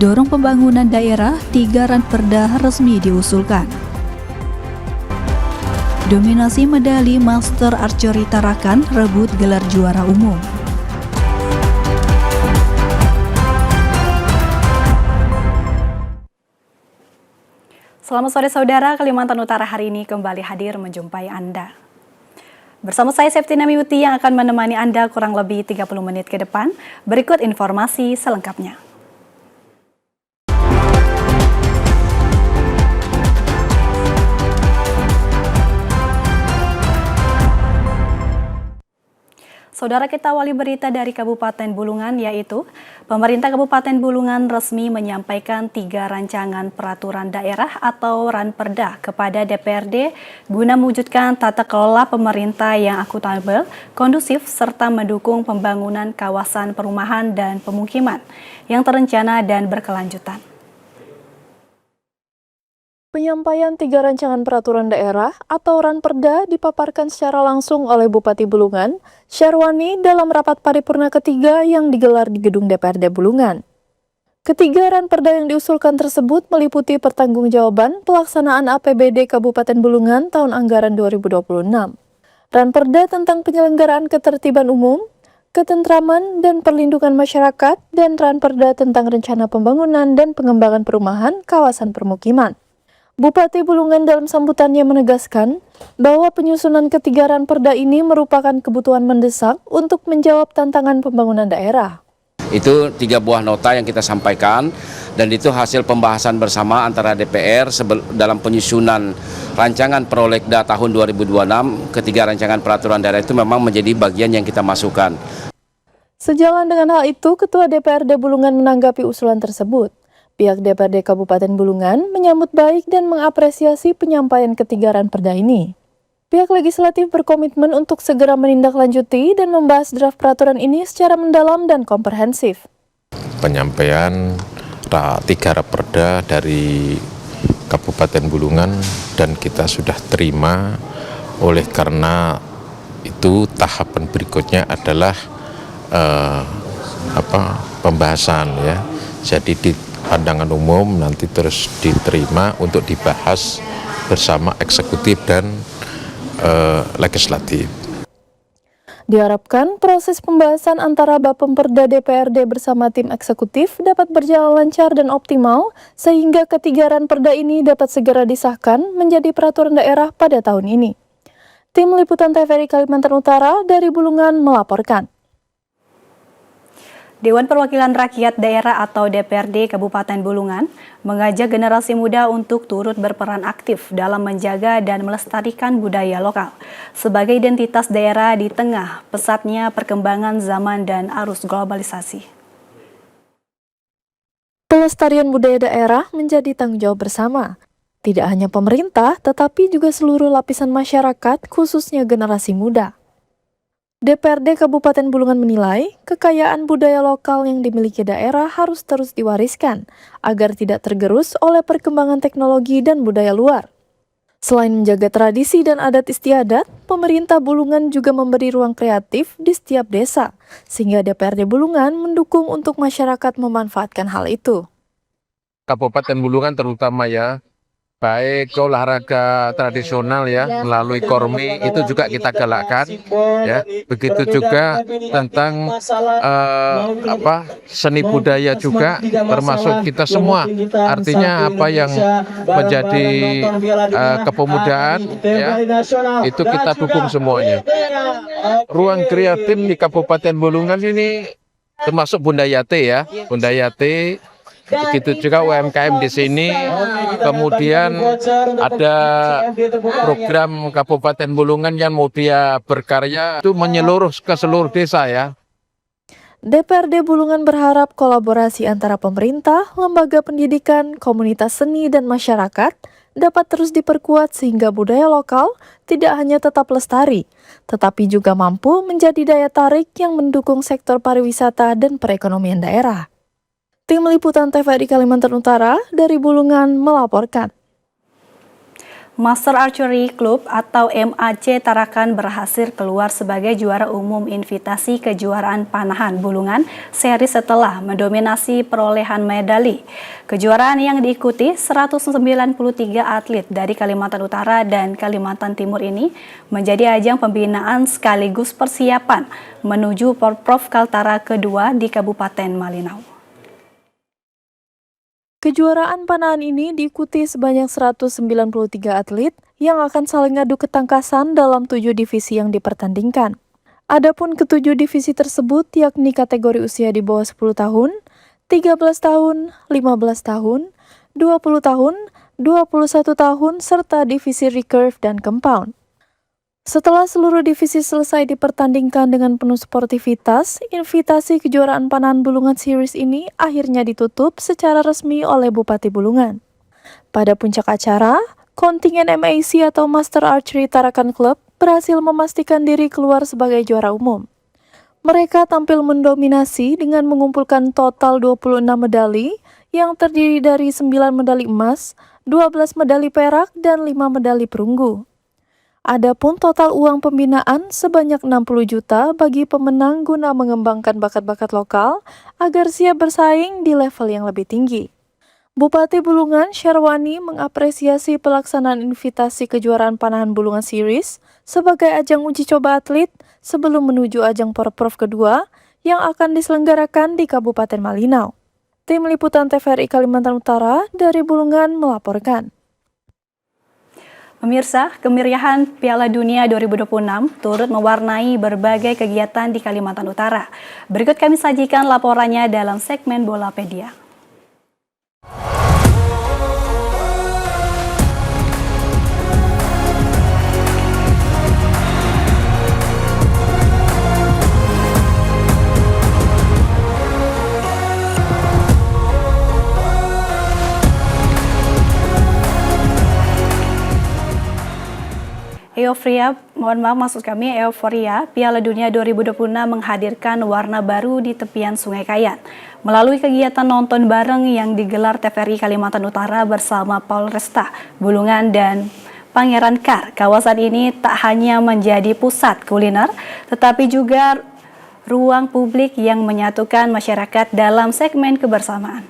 Dorong pembangunan daerah, 3 ranperda resmi diusulkan. Dominasi medali Master Archery Tarakan rebut gelar juara umum. Selamat sore saudara, Kalimantan Utara hari ini kembali hadir menjumpai Anda. Bersama saya Septina Miuti yang akan menemani Anda kurang lebih 30 menit ke depan. Berikut informasi selengkapnya. Saudara, kita awali berita dari Kabupaten Bulungan, yaitu pemerintah Kabupaten Bulungan resmi menyampaikan 3 rancangan peraturan daerah atau ranperda kepada DPRD guna mewujudkan tata kelola pemerintah yang akuntabel, kondusif, serta mendukung pembangunan kawasan perumahan dan pemukiman yang terencana dan berkelanjutan. Penyampaian 3 rancangan peraturan daerah atau ranperda dipaparkan secara langsung oleh Bupati Bulungan, Syarwani, dalam rapat paripurna ketiga yang digelar di gedung DPRD Bulungan. Ketiga ranperda yang diusulkan tersebut meliputi pertanggungjawaban pelaksanaan APBD Kabupaten Bulungan tahun anggaran 2026, ranperda tentang penyelenggaraan ketertiban umum, ketentraman dan perlindungan masyarakat, dan ranperda tentang rencana pembangunan dan pengembangan perumahan kawasan permukiman. Bupati Bulungan dalam sambutannya menegaskan bahwa penyusunan ketiga ranperda ini merupakan kebutuhan mendesak untuk menjawab tantangan pembangunan daerah. Itu 3 buah nota yang kita sampaikan dan itu hasil pembahasan bersama antara DPR dalam penyusunan rancangan Prolegda tahun 2026. Ketiga rancangan peraturan daerah itu memang menjadi bagian yang kita masukkan. Sejalan dengan hal itu, Ketua DPRD Bulungan menanggapi usulan tersebut. Pihak DPRD Kabupaten Bulungan menyambut baik dan mengapresiasi penyampaian ketiga ranperda ini. Pihak legislatif berkomitmen untuk segera menindaklanjuti dan membahas draft peraturan ini secara mendalam dan komprehensif. Penyampaian 3 ranperda dari Kabupaten Bulungan dan kita sudah terima, oleh karena itu tahapan berikutnya adalah pembahasan ya. Jadi di pandangan umum nanti terus diterima untuk dibahas bersama eksekutif dan legislatif. Diharapkan proses pembahasan antara Bapemperda DPRD bersama tim eksekutif dapat berjalan lancar dan optimal sehingga ketiga ranperda ini dapat segera disahkan menjadi peraturan daerah pada tahun ini. Tim Liputan TVRI Kalimantan Utara dari Bulungan melaporkan. Dewan Perwakilan Rakyat Daerah atau DPRD Kabupaten Bulungan mengajak generasi muda untuk turut berperan aktif dalam menjaga dan melestarikan budaya lokal sebagai identitas daerah di tengah pesatnya perkembangan zaman dan arus globalisasi. Pelestarian budaya daerah menjadi tanggung jawab bersama. Tidak hanya pemerintah, tetapi juga seluruh lapisan masyarakat, khususnya generasi muda. DPRD Kabupaten Bulungan menilai kekayaan budaya lokal yang dimiliki daerah harus terus diwariskan agar tidak tergerus oleh perkembangan teknologi dan budaya luar. Selain menjaga tradisi dan adat istiadat, pemerintah Bulungan juga memberi ruang kreatif di setiap desa, sehingga DPRD Bulungan mendukung untuk masyarakat memanfaatkan hal itu. Kabupaten Bulungan terutama ya, baik olahraga tradisional ya melalui Kormi itu juga kita galakkan ya, begitu juga tentang seni budaya juga termasuk kita semua, artinya apa yang menjadi kepemudaan ya itu kita dukung semuanya. Ruang kreatif di Kabupaten Bulungan ini termasuk Bundayate ya, Bundayate. Begitu juga UMKM di sini, kemudian ada program Kabupaten Bulungan yang mau dia berkarya itu menyeluruh ke seluruh desa ya. DPRD Bulungan berharap kolaborasi antara pemerintah, lembaga pendidikan, komunitas seni, dan masyarakat dapat terus diperkuat sehingga budaya lokal tidak hanya tetap lestari, tetapi juga mampu menjadi daya tarik yang mendukung sektor pariwisata dan perekonomian daerah. Tim Liputan TVRI Kalimantan Utara dari Bulungan melaporkan. Master Archery Club atau MAC Tarakan berhasil keluar sebagai juara umum invitasi kejuaraan panahan Bulungan seri setelah mendominasi perolehan medali. Kejuaraan yang diikuti 193 atlet dari Kalimantan Utara dan Kalimantan Timur ini menjadi ajang pembinaan sekaligus persiapan menuju Porprov Kaltara kedua di Kabupaten Malinau. Kejuaraan panahan ini diikuti sebanyak 193 atlet yang akan saling adu ketangkasan dalam 7 divisi yang dipertandingkan. Adapun ketujuh divisi tersebut yakni kategori usia di bawah 10 tahun, 13 tahun, 15 tahun, 20 tahun, 21 tahun, serta divisi recurve dan compound. Setelah seluruh divisi selesai dipertandingkan dengan penuh sportivitas, invitasi kejuaraan panahan Bulungan Series ini akhirnya ditutup secara resmi oleh Bupati Bulungan. Pada puncak acara, kontingen MAC atau Master Archery Tarakan Club berhasil memastikan diri keluar sebagai juara umum. Mereka tampil mendominasi dengan mengumpulkan total 26 medali yang terdiri dari 9 medali emas, 12 medali perak, dan 5 medali perunggu. Adapun total uang pembinaan sebanyak 60 juta bagi pemenang guna mengembangkan bakat-bakat lokal agar siap bersaing di level yang lebih tinggi. Bupati Bulungan Syarwani mengapresiasi pelaksanaan invitasi kejuaraan panahan Bulungan Series sebagai ajang uji coba atlet sebelum menuju ajang Porprov kedua yang akan diselenggarakan di Kabupaten Malinau. Tim Liputan TVRI Kalimantan Utara dari Bulungan melaporkan. Pemirsa, kemeriahan Piala Dunia 2026 turut mewarnai berbagai kegiatan di Kalimantan Utara. Berikut kami sajikan laporannya dalam segmen Bolapedia. Euforia Piala Dunia 2026 menghadirkan warna baru di tepian Sungai Kayan. Melalui kegiatan nonton bareng yang digelar TVRI Kalimantan Utara bersama Polresta Bulungan dan Pangeran Kar, kawasan ini tak hanya menjadi pusat kuliner, tetapi juga ruang publik yang menyatukan masyarakat dalam segmen kebersamaan.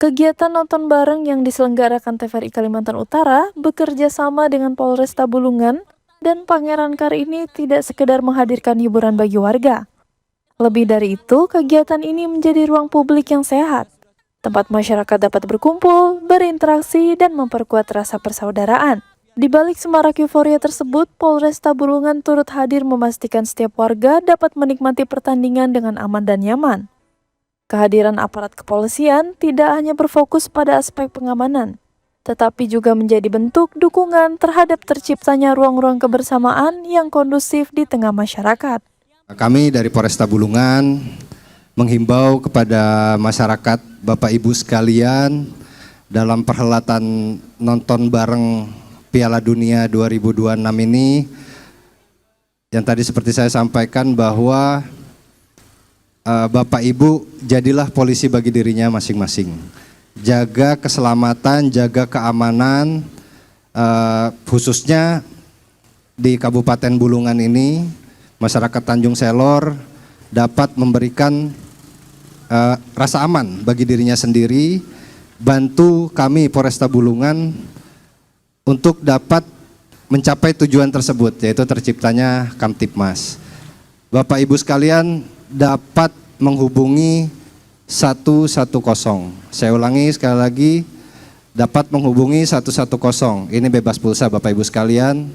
Kegiatan nonton bareng yang diselenggarakan TVRI Kalimantan Utara bekerja sama dengan Polresta Bulungan dan Pangeran Kar ini tidak sekedar menghadirkan hiburan bagi warga. Lebih dari itu, kegiatan ini menjadi ruang publik yang sehat, tempat masyarakat dapat berkumpul, berinteraksi, dan memperkuat rasa persaudaraan. Di balik semarak euforia tersebut, Polresta Bulungan turut hadir memastikan setiap warga dapat menikmati pertandingan dengan aman dan nyaman. Kehadiran aparat kepolisian tidak hanya berfokus pada aspek pengamanan, tetapi juga menjadi bentuk dukungan terhadap terciptanya ruang-ruang kebersamaan yang kondusif di tengah masyarakat. Kami dari Polresta Bulungan menghimbau kepada masyarakat, Bapak Ibu sekalian, dalam perhelatan nonton bareng Piala Dunia 2026 ini, yang tadi seperti saya sampaikan bahwa Bapak Ibu jadilah polisi bagi dirinya masing-masing. Jaga keselamatan, jaga keamanan, khususnya di Kabupaten Bulungan ini, masyarakat Tanjung Selor dapat memberikan rasa aman bagi dirinya sendiri. Bantu kami Polresta Bulungan untuk dapat mencapai tujuan tersebut, yaitu terciptanya Kamtipmas. Bapak Ibu sekalian dapat menghubungi 110. Saya ulangi sekali lagi, dapat menghubungi 110. Ini bebas pulsa Bapak Ibu sekalian.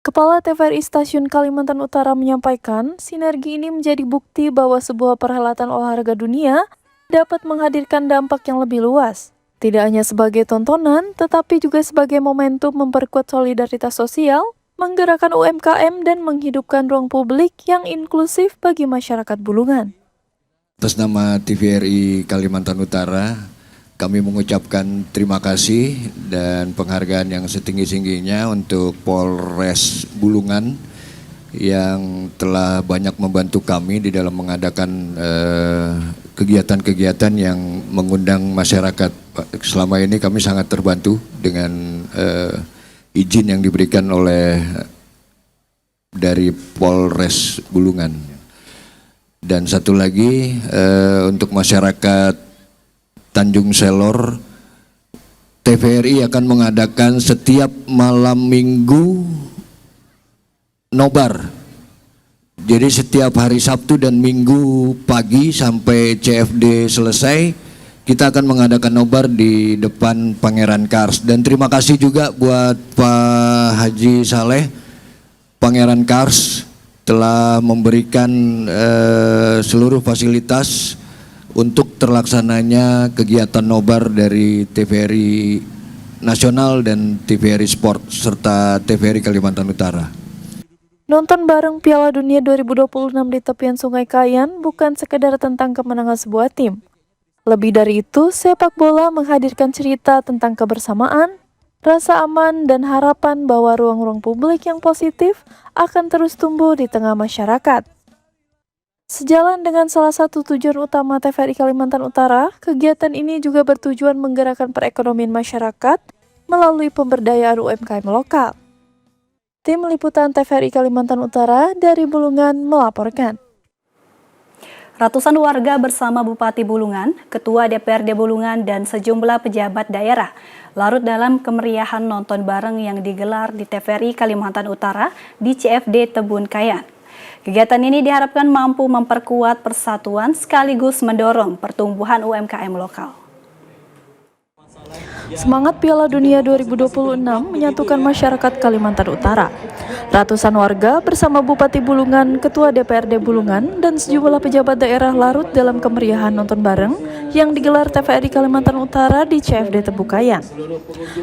Kepala TVRI Stasiun Kalimantan Utara menyampaikan, sinergi ini menjadi bukti bahwa sebuah perhelatan olahraga dunia dapat menghadirkan dampak yang lebih luas. Tidak hanya sebagai tontonan, tetapi juga sebagai momentum memperkuat solidaritas sosial, menggerakkan UMKM, dan menghidupkan ruang publik yang inklusif bagi masyarakat Bulungan. Atas nama TVRI Kalimantan Utara, kami mengucapkan terima kasih dan penghargaan yang setinggi-tingginya untuk Polres Bulungan yang telah banyak membantu kami di dalam mengadakan kegiatan-kegiatan yang mengundang masyarakat. Selama ini kami sangat terbantu dengan izin yang diberikan oleh dari Polres Bulungan. Dan satu lagi untuk masyarakat Tanjung Selor, TVRI akan mengadakan setiap malam minggu nobar. Jadi setiap hari Sabtu dan Minggu pagi sampai CFD selesai, kita akan mengadakan nobar di depan Pangeran Kars. Dan terima kasih juga buat Pak Haji Saleh, Pangeran Kars telah memberikan seluruh fasilitas untuk terlaksananya kegiatan nobar dari TVRI Nasional dan TVRI Sport serta TVRI Kalimantan Utara. Nonton bareng Piala Dunia 2026 di tepian Sungai Kayan bukan sekedar tentang kemenangan sebuah tim. Lebih dari itu, sepak bola menghadirkan cerita tentang kebersamaan, rasa aman, dan harapan bahwa ruang-ruang publik yang positif akan terus tumbuh di tengah masyarakat. Sejalan dengan salah satu tujuan utama TVRI Kalimantan Utara, kegiatan ini juga bertujuan menggerakkan perekonomian masyarakat melalui pemberdayaan UMKM lokal. Tim Liputan TVRI Kalimantan Utara dari Bulungan melaporkan. Ratusan warga bersama Bupati Bulungan, Ketua DPRD Bulungan, dan sejumlah pejabat daerah larut dalam kemeriahan nonton bareng yang digelar di TVRI Kalimantan Utara di CFD Tebun Kayan. Kegiatan ini diharapkan mampu memperkuat persatuan sekaligus mendorong pertumbuhan UMKM lokal. Semangat Piala Dunia 2026 menyatukan masyarakat Kalimantan Utara. Ratusan warga bersama Bupati Bulungan, Ketua DPRD Bulungan, dan sejumlah pejabat daerah larut dalam kemeriahan nonton bareng yang digelar TVRI Kalimantan Utara di CFD Tebun Kayan.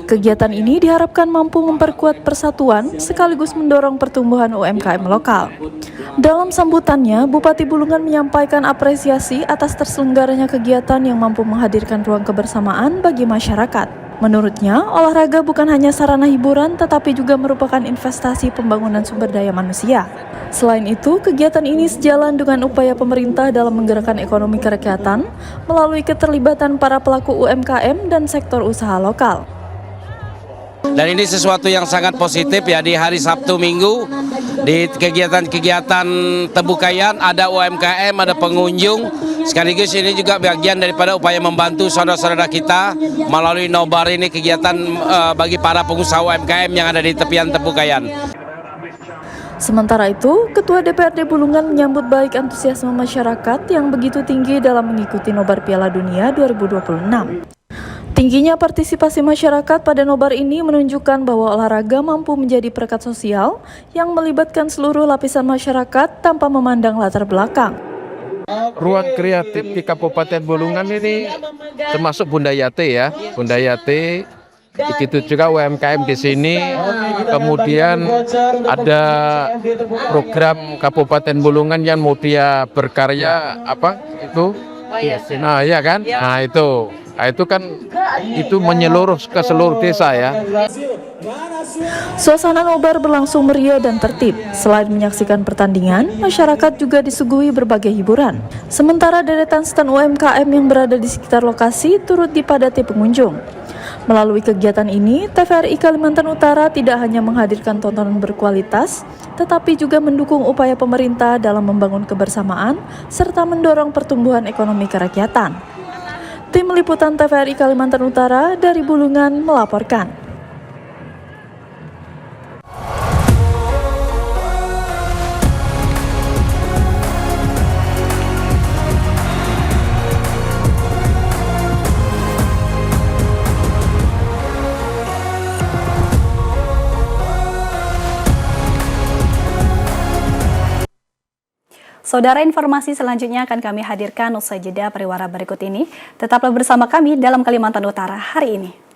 Kegiatan ini diharapkan mampu memperkuat persatuan sekaligus mendorong pertumbuhan UMKM lokal. Dalam sambutannya, Bupati Bulungan menyampaikan apresiasi atas terselenggaranya kegiatan yang mampu menghadirkan ruang kebersamaan bagi masyarakat. Menurutnya, olahraga bukan hanya sarana hiburan tetapi juga merupakan investasi pembangunan sumber daya manusia. Selain itu, kegiatan ini sejalan dengan upaya pemerintah dalam menggerakkan ekonomi kerakyatan melalui keterlibatan para pelaku UMKM dan sektor usaha lokal. Dan ini sesuatu yang sangat positif ya, di hari Sabtu Minggu di kegiatan-kegiatan Tebun Kayan ada UMKM, ada pengunjung, sekaligus ini juga bagian daripada upaya membantu saudara-saudara kita melalui nobar ini, kegiatan bagi para pengusaha UMKM yang ada di tepian Tebun Kayan. Sementara itu, Ketua DPRD Bulungan menyambut baik antusiasme masyarakat yang begitu tinggi dalam mengikuti nobar Piala Dunia 2026. Tingginya partisipasi masyarakat pada nobar ini menunjukkan bahwa olahraga mampu menjadi perekat sosial yang melibatkan seluruh lapisan masyarakat tanpa memandang latar belakang. Ruang kreatif di Kabupaten Bulungan ini termasuk Bunda Yati ya, Bunda Yati, begitu juga UMKM di sini. Kemudian ada program Kabupaten Bulungan yang mau dia berkarya apa itu? Nah ya kan, nah itu kan itu menyeluruh ke seluruh desa ya. Suasana nobar berlangsung meriah dan tertib. Selain menyaksikan pertandingan, masyarakat juga disuguhi berbagai hiburan. Sementara deretan stand UMKM yang berada di sekitar lokasi turut dipadati pengunjung. Melalui kegiatan ini, TVRI Kalimantan Utara tidak hanya menghadirkan tontonan berkualitas, tetapi juga mendukung upaya pemerintah dalam membangun kebersamaan serta mendorong pertumbuhan ekonomi kerakyatan. Tim Liputan TVRI Kalimantan Utara dari Bulungan melaporkan. Saudara, informasi selanjutnya akan kami hadirkan usai jeda pariwara berikut ini. Tetaplah bersama kami dalam Kalimantan Utara hari ini.